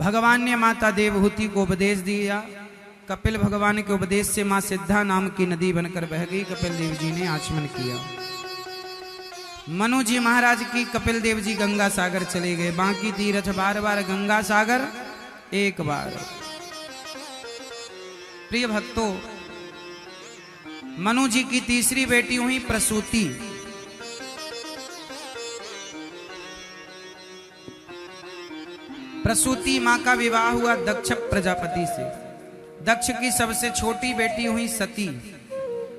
भगवान ने माता देवहूति को उपदेश दिया। कपिल भगवान के उपदेश से मां सिद्धा नाम की नदी बनकर बह गई। कपिल देव जी ने आचमन किया। मनु जी महाराज की कपिल देव जी गंगा सागर चले गए। बाकी तीर्थ बार बार, गंगा सागर एक बार। प्रिय भक्तों, मनु जी की तीसरी बेटी हुई प्रसूति। प्रसूति मां का विवाह हुआ दक्ष प्रजापति से। दक्ष की सबसे छोटी बेटी हुई सती,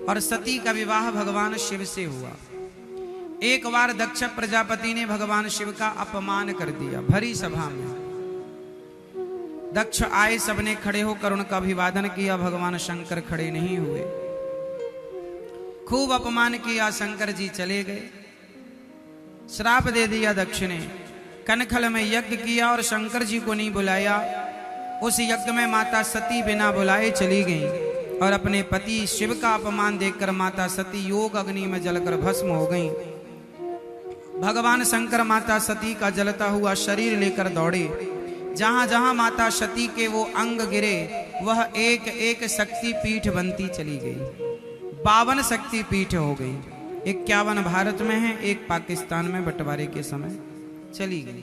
और सती का विवाह भगवान शिव से हुआ। एक बार दक्ष प्रजापति ने भगवान शिव का अपमान कर दिया भरी सभा में। दक्ष आए, सबने खड़े होकर उनका अभिवादन किया। भगवान शंकर खड़े नहीं हुए। खूब अपमान किया। शंकर जी चले गए। श्राप दे दिया दक्ष ने। कनखल में यज्ञ किया और शंकर जी को नहीं बुलाया। उस यज्ञ में माता सती बिना बुलाए चली गईं और अपने पति शिव का अपमान देखकर माता सती योग अग्नि में जलकर भस्म हो गईं। भगवान शंकर माता सती का जलता हुआ शरीर लेकर दौड़े। जहां जहां माता सती के वो अंग गिरे, वह एक एक शक्ति पीठ बनती चली गई। 52 शक्ति पीठ हो गई। 51 भारत में है, एक पाकिस्तान में बंटवारे के समय चली गई।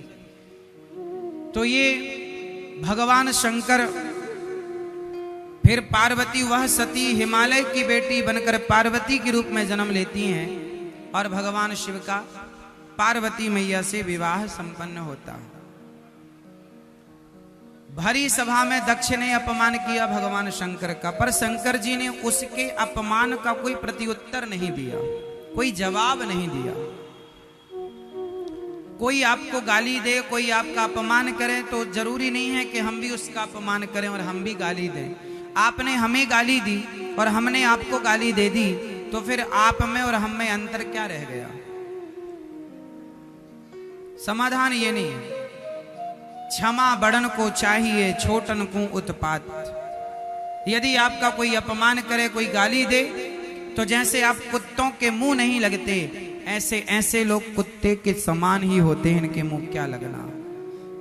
तो ये भगवान शंकर, फिर पार्वती, वह सती हिमालय की बेटी बनकर पार्वती के रूप में जन्म लेती हैं और भगवान शिव का पार्वती मैया से विवाह संपन्न होता है। भरी सभा में दक्ष ने अपमान किया भगवान शंकर का, पर शंकर जी ने उसके अपमान का कोई प्रत्युत्तर नहीं दिया, कोई जवाब नहीं दिया। कोई आपको गाली दे, कोई आपका अपमान करे, तो जरूरी नहीं है कि हम भी उसका अपमान करें और हम भी गाली दें। आपने हमें गाली दी और हमने आपको गाली दे दी, तो फिर आप में और हम में अंतर क्या रह गया? समाधान ये नहीं है। क्षमा बड़न को चाहिए, छोटन को उत्पात। यदि आपका कोई अपमान करे, कोई गाली दे, तो जैसे आप कुत्तों के मुंह नहीं लगते, ऐसे ऐसे लोग कुत्ते के समान ही होते हैं। इनके मुंह क्या लगना।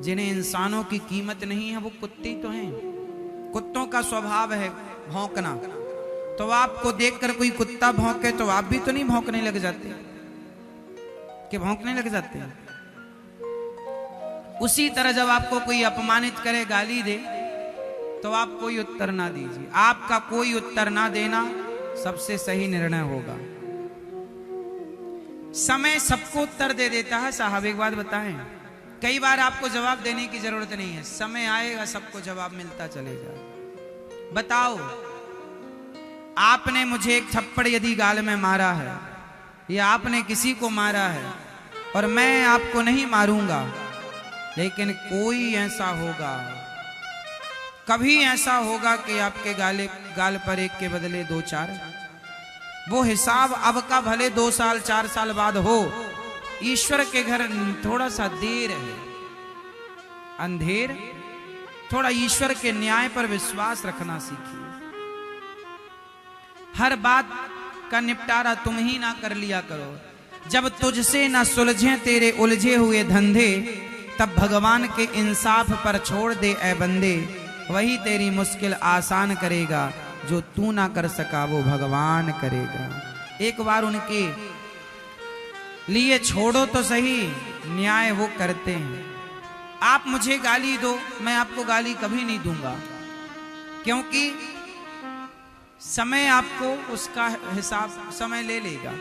जिन्हें इंसानों की कीमत नहीं है, वो कुत्ते तो हैं। कुत्तों का स्वभाव है भौंकना। तो आपको देखकर कोई कुत्ता भौंके तो आप भी तो नहीं भौंकने लग जाते कि भौंकने लग जाते हैं। उसी तरह जब आपको कोई अपमानित करे, गाली दे, तो आप कोई उत्तर ना दीजिए। आपका कोई उत्तर ना देना सबसे सही निर्णय होगा। समय सबको उत्तर दे देता है साहब। एक बात बताएं, कई बार आपको जवाब देने की जरूरत नहीं है। समय आएगा, सबको जवाब मिलता चलेगा। बताओ, आपने मुझे एक थप्पड़ यदि गाल में मारा है, या आपने किसी को मारा है, और मैं आपको नहीं मारूंगा, लेकिन कोई ऐसा होगा, कभी ऐसा होगा कि आपके गाल पर एक के बदले 2-4। वो हिसाब अब का भले 2 साल 4 साल बाद हो। ईश्वर के घर थोड़ा सा देर है, अंधेर। थोड़ा ईश्वर के न्याय पर विश्वास रखना सीखिए। हर बात का निपटारा तुम ही ना कर लिया करो। जब तुझसे ना सुलझे तेरे उलझे हुए धंधे, तब भगवान के इंसाफ पर छोड़ दे ए बंदे। वही तेरी मुश्किल आसान करेगा, जो तू ना कर सका वो भगवान करेगा। एक बार उनके लिए छोड़ो तो सही, न्याय वो करते हैं। आप मुझे गाली दो, मैं आपको गाली कभी नहीं दूंगा, क्योंकि समय आपको उसका हिसाब समय ले लेगा।